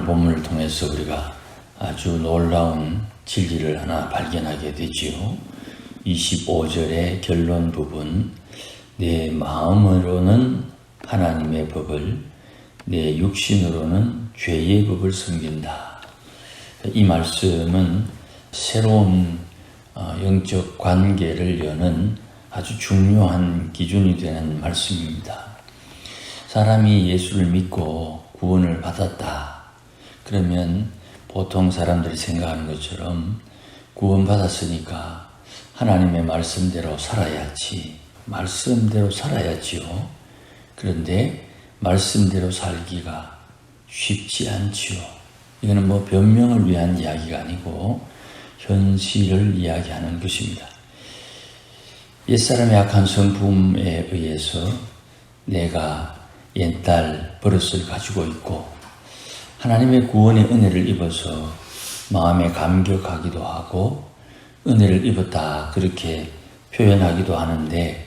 본문을 통해서 우리가 아주 놀라운 진리를 하나 발견하게 되지요. 25절의 결론 부분, 내 마음으로는 하나님의 법을, 내 육신으로는 죄의 법을 섬긴다. 이 말씀은 새로운 영적 관계를 여는 아주 중요한 기준이 되는 말씀입니다. 사람이 예수를 믿고 구원을 받았다. 그러면 보통 사람들이 생각하는 것처럼 구원받았으니까 하나님의 말씀대로 살아야지. 말씀대로 살아야지요. 그런데 말씀대로 살기가 쉽지 않지요. 이거는 변명을 위한 이야기가 아니고 현실을 이야기하는 것입니다. 옛사람의 악한 성품에 의해서 내가 옛날 버릇을 가지고 있고 하나님의 구원의 은혜를 입어서 마음에 감격하기도 하고 은혜를 입었다 그렇게 표현하기도 하는데,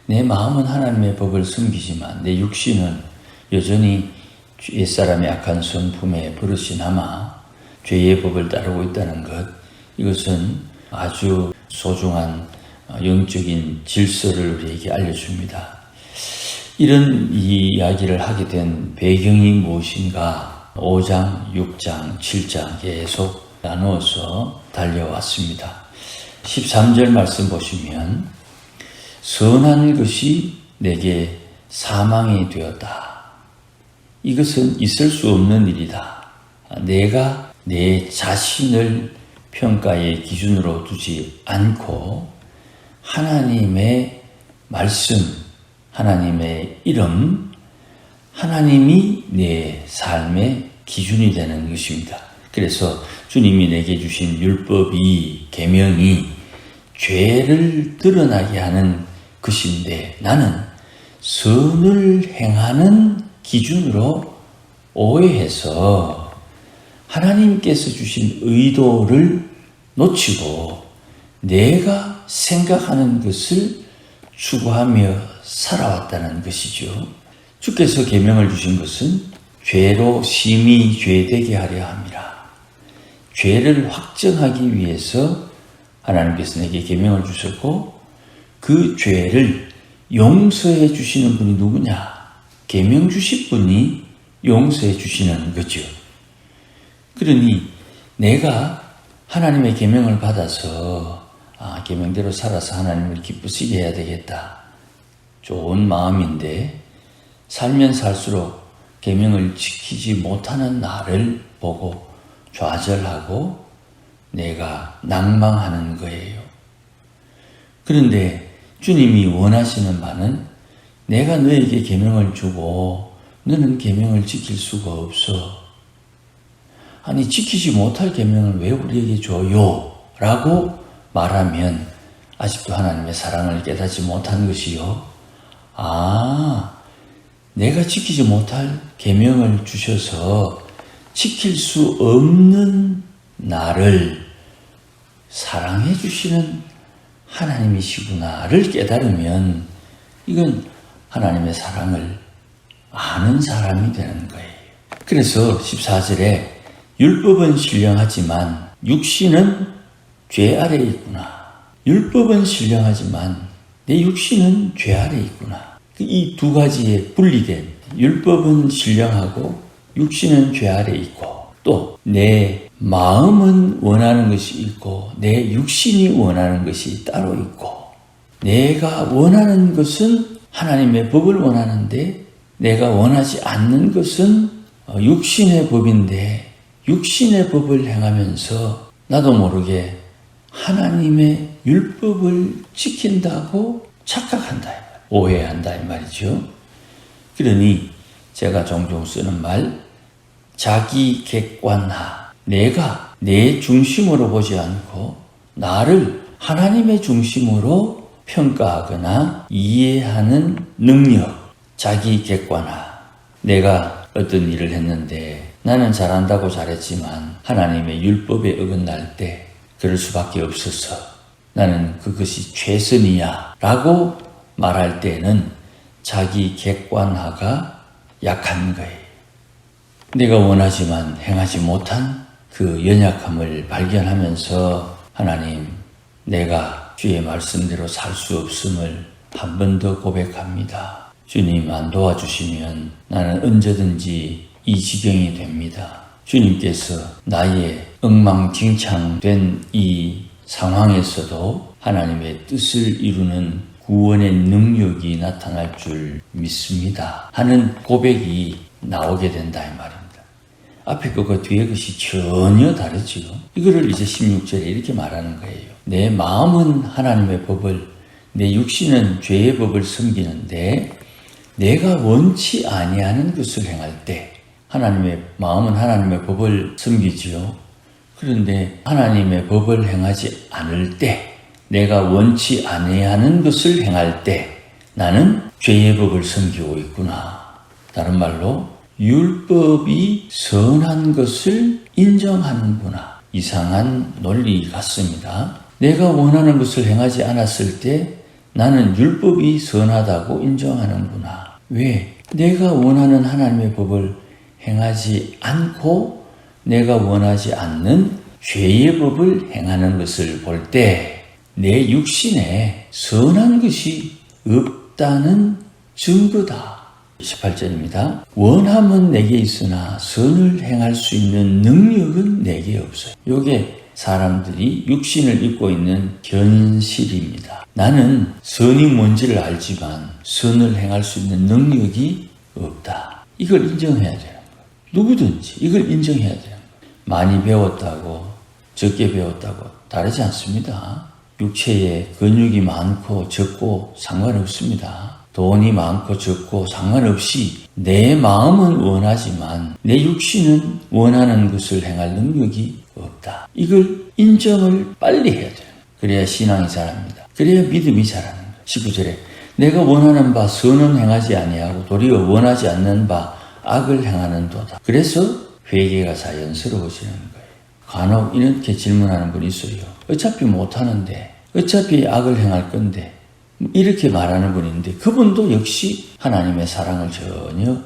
내 마음은 하나님의 법을 섬기지만 내 육신은 여전히 옛사람의 악한 성품의 버릇이 남아 죄의 법을 따르고 있다는 것, 이것은 아주 소중한 영적인 질서를 우리에게 알려줍니다. 이런 이야기를 하게 된 배경이 무엇인가 5장, 6장, 7장 계속 나누어서 달려왔습니다. 13절 말씀 보시면 선한 것이 내게 사망이 되었다. 이것은 있을 수 없는 일이다. 내가 내 자신을 평가의 기준으로 두지 않고 하나님의 말씀, 하나님의 이름, 하나님이 내 삶의 기준이 되는 것입니다. 그래서 주님이 내게 주신 율법이, 계명이 죄를 드러나게 하는 것인데, 나는 선을 행하는 기준으로 오해해서 하나님께서 주신 의도를 놓치고 내가 생각하는 것을 추구하며 살아왔다는 것이죠. 주께서 계명을 주신 것은 죄로 심히 죄되게 하려 함이라. 죄를 확정하기 위해서 하나님께서 내게 계명을 주셨고, 그 죄를 용서해 주시는 분이 누구냐? 계명 주실 분이 용서해 주시는 거죠. 그러니 내가 하나님의 계명을 받아서 계명대로 살아서 하나님을 기쁘시게 해야 되겠다. 좋은 마음인데 살면 살수록 계명을 지키지 못하는 나를 보고 좌절하고 내가 낭망하는 거예요. 그런데 주님이 원하시는 바는 내가 너에게 계명을 주고 너는 계명을 지킬 수가 없어. 아니, 지키지 못할 계명을 왜 우리에게 줘요? 라고 말하면 아직도 하나님의 사랑을 깨닫지 못한 것이요. 내가 지키지 못할 계명을 주셔서 지킬 수 없는 나를 사랑해 주시는 하나님이시구나를 깨달으면 이건 하나님의 사랑을 아는 사람이 되는 거예요. 그래서 14절에 율법은 신령하지만 육신은 죄 아래에 있구나. 율법은 신령하지만 내 육신은 죄 아래에 있구나. 이 두 가지에 분리된, 율법은 신령하고 육신은 죄 아래에 있고, 또 내 마음은 원하는 것이 있고 내 육신이 원하는 것이 따로 있고, 내가 원하는 것은 하나님의 법을 원하는데 내가 원하지 않는 것은 육신의 법인데, 육신의 법을 행하면서 나도 모르게 하나님의 율법을 지킨다고 착각한다, 오해한다 이 말이죠. 그러니 제가 종종 쓰는 말, 자기 객관화, 내가 내 중심으로 보지 않고 나를 하나님의 중심으로 평가하거나 이해하는 능력, 자기 객관화. 내가 어떤 일을 했는데 나는 잘한다고 잘했지만 하나님의 율법에 어긋날 때 그럴 수밖에 없어서 나는 그것이 최선이야 라고 말할 때는 자기 객관화가 약한 거예요. 내가 원하지만 행하지 못한 그 연약함을 발견하면서 하나님, 내가 주의 말씀대로 살 수 없음을 한 번 더 고백합니다. 주님 안 도와주시면 나는 언제든지 이 지경이 됩니다. 주님께서 나의 엉망진창된 이 상황에서도 하나님의 뜻을 이루는 구원의 능력이 나타날 줄 믿습니다 하는 고백이 나오게 된다 이 말입니다. 앞에 것과 뒤에 것이 전혀 다르지요. 이거를 이제 16절에 이렇게 말하는 거예요. 내 마음은 하나님의 법을, 내 육신은 죄의 법을 섬기는데 내가 원치 아니하는 것을 행할 때, 하나님의 마음은 하나님의 법을 섬기지요. 그런데 하나님의 법을 행하지 않을 때, 내가 원치 아니하는 것을 행할 때 나는 죄의 법을 섬기고 있구나. 다른 말로 율법이 선한 것을 인정하는구나. 이상한 논리 같습니다. 내가 원하는 것을 행하지 않았을 때 나는 율법이 선하다고 인정하는구나. 왜? 내가 원하는 하나님의 법을 행하지 않고 내가 원하지 않는 죄의 법을 행하는 것을 볼 때 내 육신에 선한 것이 없다는 증거다. 18절입니다. 원함은 내게 있으나 선을 행할 수 있는 능력은 내게 없어요. 이게 사람들이 육신을 입고 있는 현실입니다. 나는 선이 뭔지를 알지만 선을 행할 수 있는 능력이 없다. 이걸 인정해야 되는 거예요. 누구든지 이걸 인정해야 되는 거예요. 많이 배웠다고 적게 배웠다고 다르지 않습니다. 육체에 근육이 많고 적고 상관없습니다. 돈이 많고 적고 상관없이 내 마음은 원하지만 내 육신은 원하는 것을 행할 능력이 없다. 이걸 인정을 빨리 해야 돼요. 그래야 신앙이 자랍니다. 그래야 믿음이 자라는 거예요. 19절에 내가 원하는 바 선은 행하지 아니하고 도리어 원하지 않는 바 악을 행하는도다. 그래서 회개가 자연스러워지는 거예요. 간혹 이렇게 질문하는 분이 있어요. 어차피 못하는데, 어차피 악을 행할 건데, 이렇게 말하는 분인데 그분도 역시 하나님의 사랑을 전혀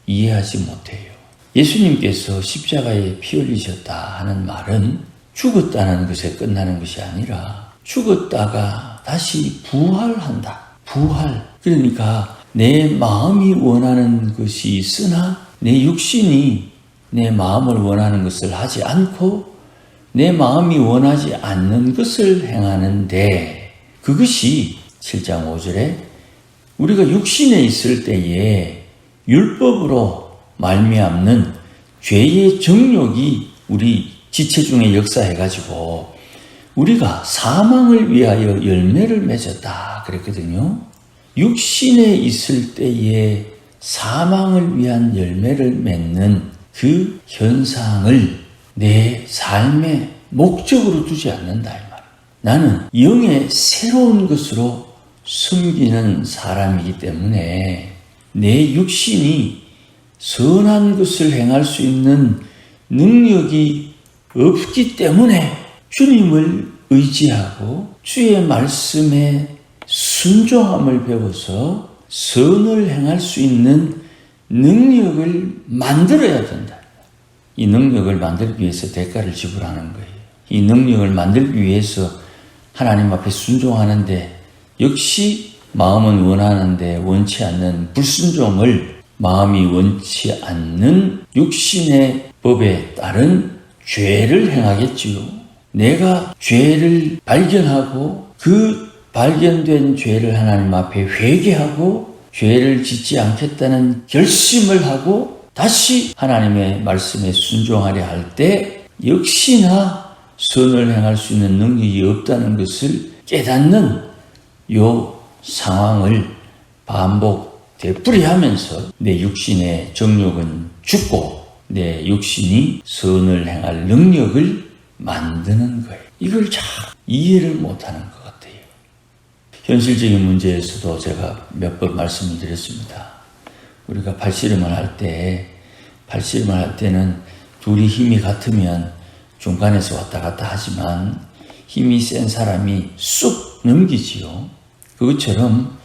이해하지 못해요. 예수님께서 십자가에 피 흘리셨다 하는 말은 죽었다는 것에 끝나는 것이 아니라 죽었다가 다시 부활한다. 부활. 그러니까 내 마음이 원하는 것이 있으나 내 육신이 내 마음을 원하는 것을 하지 않고 내 마음이 원하지 않는 것을 행하는데 그것이 7장 5절에 우리가 육신에 있을 때에 율법으로 말미암는 죄의 정욕이 우리 지체 중에 역사해가지고 우리가 사망을 위하여 열매를 맺었다 그랬거든요. 육신에 있을 때에 사망을 위한 열매를 맺는 그 현상을 내 삶의 목적으로 두지 않는다 이 말. 나는 영의 새로운 것으로 숨기는 사람이기 때문에 내 육신이 선한 것을 행할 수 있는 능력이 없기 때문에 주님을 의지하고 주의 말씀에 순종함을 배워서 선을 행할 수 있는 능력을 만들어야 된다. 이 능력을 만들기 위해서 대가를 지불하는 거예요. 이 능력을 만들기 위해서 하나님 앞에 순종하는데 역시 마음은 원하는데 원치 않는 불순종을 마음이 원치 않는 육신의 법에 따른 죄를 행하겠지요. 내가 죄를 발견하고 그 발견된 죄를 하나님 앞에 회개하고 죄를 짓지 않겠다는 결심을 하고 다시 하나님의 말씀에 순종하려 할 때 역시나 선을 행할 수 있는 능력이 없다는 것을 깨닫는 요 상황을 반복 되풀이하면서 내 육신의 정욕은 죽고 내 육신이 선을 행할 능력을 만드는 거예요. 이걸 잘 이해를 못하는 것 같아요. 현실적인 문제에서도 제가 몇 번 말씀을 드렸습니다. 우리가 팔씨름을 할 때는 둘이 힘이 같으면 중간에서 왔다 갔다 하지만 힘이 센 사람이 쑥 넘기지요. 그것처럼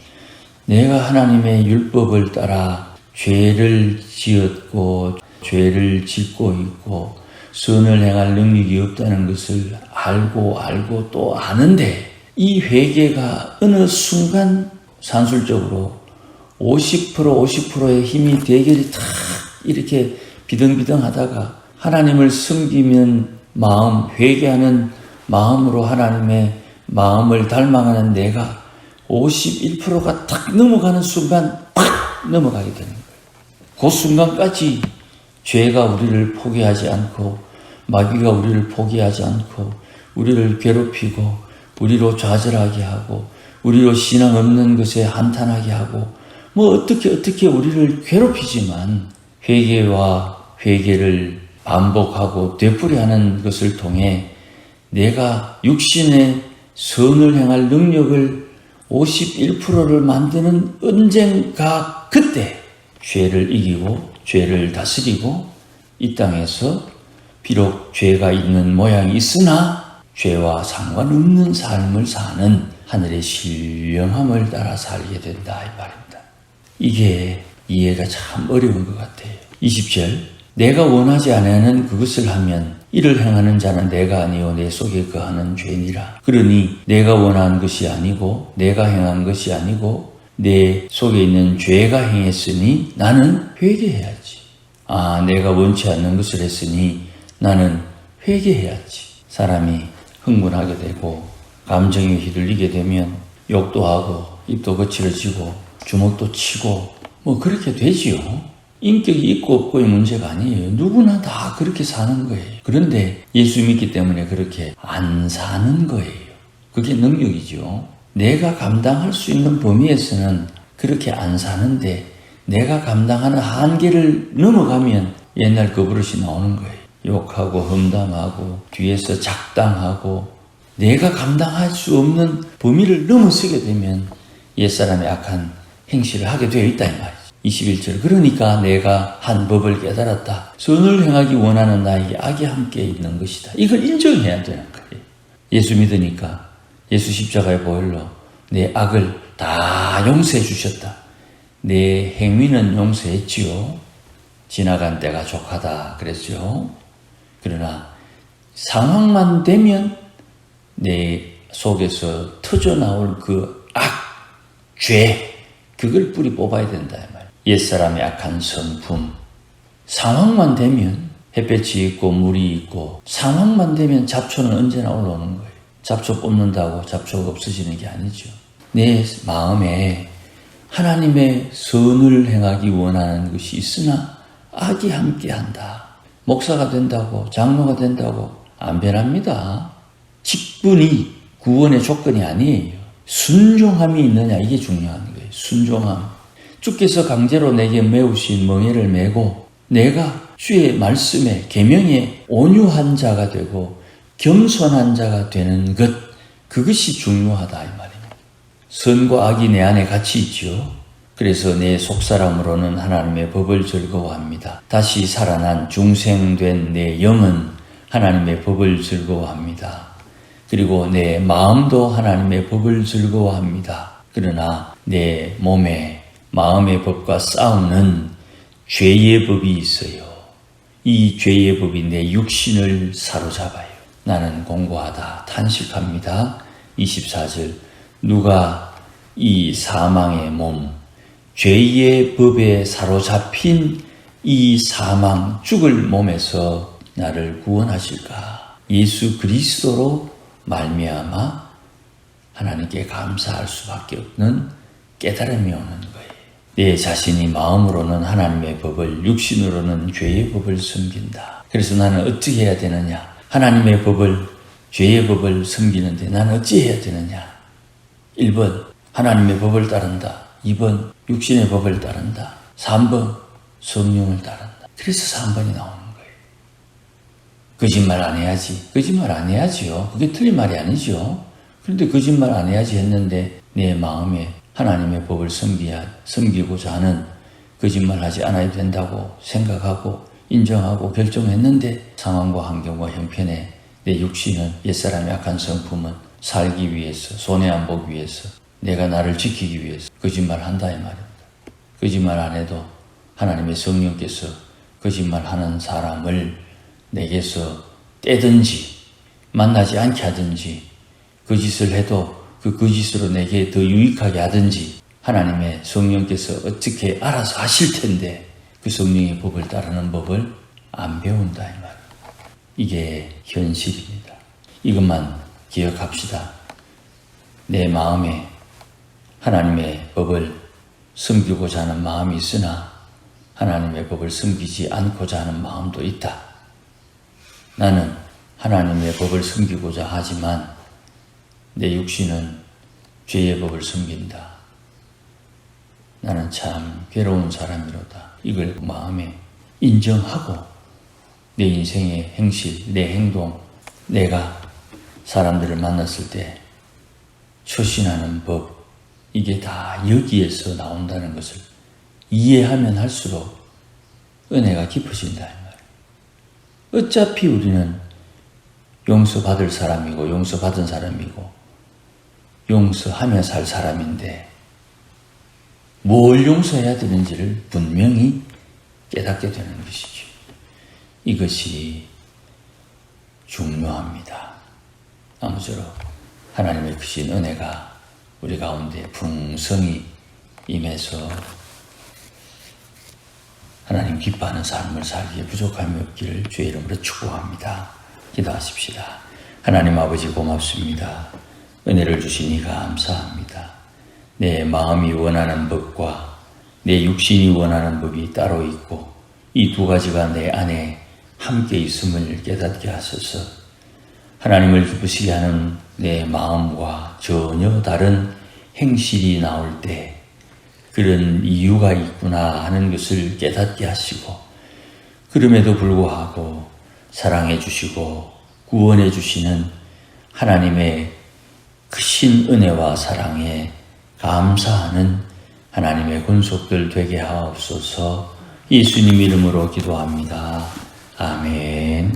내가 하나님의 율법을 따라 죄를 지었고 죄를 짓고 있고 선을 행할 능력이 없다는 것을 알고 또 아는데 이 회개가 어느 순간 산술적으로 50%의 힘이 대결이 탁 이렇게 비등비등하다가 하나님을 섬기면 마음, 회개하는 마음으로 하나님의 마음을 닮아가는 내가 51%가 탁 넘어가는 순간 팍 넘어가게 되는 거예요. 그 순간까지 죄가 우리를 포기하지 않고 마귀가 우리를 포기하지 않고 우리를 괴롭히고 우리로 좌절하게 하고 우리로 신앙 없는 것에 한탄하게 하고 어떻게 우리를 괴롭히지만 회개와 회개를 반복하고 되풀이하는 것을 통해 내가 육신의 선을 행할 능력을 51%를 만드는 언젠가 그때 죄를 이기고 죄를 다스리고 이 땅에서 비록 죄가 있는 모양이 있으나 죄와 상관없는 삶을 사는 하늘의 신령함을 따라 살게 된다 이 말입니다. 이게 이해가 참 어려운 것 같아요. 20절 내가 원하지 아니하는 그것을 하면 이를 행하는 자는 내가 아니요 내 속에 거하는 죄니라. 그러니 내가 원하는 것이 아니고 내가 행한 것이 아니고 내 속에 있는 죄가 행했으니 나는 회개해야지. 내가 원치 않는 것을 했으니 나는 회개해야지. 사람이 흥분하게 되고 감정에 휘둘리게 되면 욕도 하고 입도 거칠어지고 주먹도 치고 그렇게 되지요. 인격이 있고 없고의 문제가 아니에요. 누구나 다 그렇게 사는 거예요. 그런데 예수 믿기 때문에 그렇게 안 사는 거예요. 그게 능력이죠. 내가 감당할 수 있는 범위에서는 그렇게 안 사는데 내가 감당하는 한계를 넘어가면 옛날 그 버릇이 나오는 거예요. 욕하고 험담하고 뒤에서 작당하고 내가 감당할 수 없는 범위를 넘어서게 되면 옛사람의 악한 행실을 하게 되어 있다 이 말이죠. 21절 그러니까 내가 한 법을 깨달았다. 선을 행하기 원하는 나에게 악이 함께 있는 것이다. 이걸 인정해야 되는 거예요. 예수 믿으니까 예수 십자가의 보혈로 내 악을 다 용서해 주셨다. 내 행위는 용서했지요. 지나간 때가 족하다 그랬죠. 그러나 상황만 되면 내 속에서 터져나올 그 악, 죄 그걸 뿌리 뽑아야 된다 이 말. 옛사람의 악한 성품 상황만 되면 햇볕이 있고 물이 있고 상황만 되면 잡초는 언제나 올라오는 거예요. 잡초 뽑는다고 잡초가 없어지는 게 아니죠. 내 마음에 하나님의 선을 행하기 원하는 것이 있으나 악이 함께한다. 목사가 된다고 장로가 된다고 안 변합니다. 직분이 구원의 조건이 아니에요. 순종함이 있느냐 이게 중요한 거예요. 순종함. 주께서 강제로 내게 메우신 멍에를 메고 내가 주의 말씀에 계명에 온유한 자가 되고 겸손한 자가 되는 것 그것이 중요하다 이 말입니다. 선과 악이 내 안에 같이 있죠. 그래서 내 속사람으로는 하나님의 법을 즐거워합니다. 다시 살아난 중생된 내 영은 하나님의 법을 즐거워합니다. 그리고 내 마음도 하나님의 법을 즐거워합니다. 그러나 내 몸에 마음의 법과 싸우는 죄의 법이 있어요. 이 죄의 법이 내 육신을 사로잡아요. 나는 공고하다 탄식합니다. 24절 누가 이 사망의 몸 죄의 법에 사로잡힌 이 사망 죽을 몸에서 나를 구원하실까? 예수 그리스도로 말미암아 하나님께 감사할 수밖에 없는 깨달음이 오는 거예요. 내 자신이 마음으로는 하나님의 법을 육신으로는 죄의 법을 섬긴다. 그래서 나는 어떻게 해야 되느냐? 하나님의 법을 죄의 법을 섬기는데 나는 어찌 해야 되느냐? 1번 하나님의 법을 따른다. 2번 육신의 법을 따른다. 3번 성령을 따른다. 그래서 3번이 나오는 거예요. 거짓말 안 해야지. 거짓말 안 해야지요. 그게 틀린 말이 아니죠. 그런데 거짓말 안 해야지 했는데 내 마음에 하나님의 법을 섬기고자 하는 거짓말 하지 않아야 된다고 생각하고 인정하고 결정했는데 상황과 환경과 형편에 내 육신은 옛사람의 악한 성품은 살기 위해서 손해 안 보기 위해서 내가 나를 지키기 위해서 거짓말 한다 이 말입니다. 거짓말 안 해도 하나님의 성령께서 거짓말하는 사람을 내게서 떼든지 만나지 않게 하든지 거짓을 해도 그 거짓으로 내게 더 유익하게 하든지 하나님의 성령께서 어떻게 알아서 하실 텐데 그 성령의 법을 따르는 법을 안 배운다 이 말. 이게 현실입니다. 이것만 기억합시다. 내 마음에 하나님의 법을 섬기고자 하는 마음이 있으나 하나님의 법을 섬기지 않고자 하는 마음도 있다. 나는 하나님의 법을 섬기고자 하지만 내 육신은 죄의 법을 섬긴다. 나는 참 괴로운 사람이로다. 이걸 마음에 인정하고 내 인생의 행실, 내 행동, 내가 사람들을 만났을 때 처신하는 법, 이게 다 여기에서 나온다는 것을 이해하면 할수록 은혜가 깊어진다. 어차피 우리는 용서받을 사람이고 용서받은 사람이고 용서하며 살 사람인데 뭘 용서해야 되는지를 분명히 깨닫게 되는 것이죠. 이것이 중요합니다. 아무쪼록 하나님의 크신 은혜가 우리 가운데 풍성히 임해서 하나님 기뻐하는 삶을 살기에 부족함이 없기를 주의 이름으로 축복합니다. 기도하십시다. 하나님 아버지 고맙습니다. 은혜를 주시니 감사합니다. 내 마음이 원하는 법과 내 육신이 원하는 법이 따로 있고 이 두 가지가 내 안에 함께 있음을 깨닫게 하소서. 하나님을 기쁘시게 하는 내 마음과 전혀 다른 행실이 나올 때 그런 이유가 있구나 하는 것을 깨닫게 하시고 그럼에도 불구하고 사랑해 주시고 구원해 주시는 하나님의 크신 은혜와 사랑에 감사하는 하나님의 권속들 되게 하옵소서. 예수님 이름으로 기도합니다. 아멘.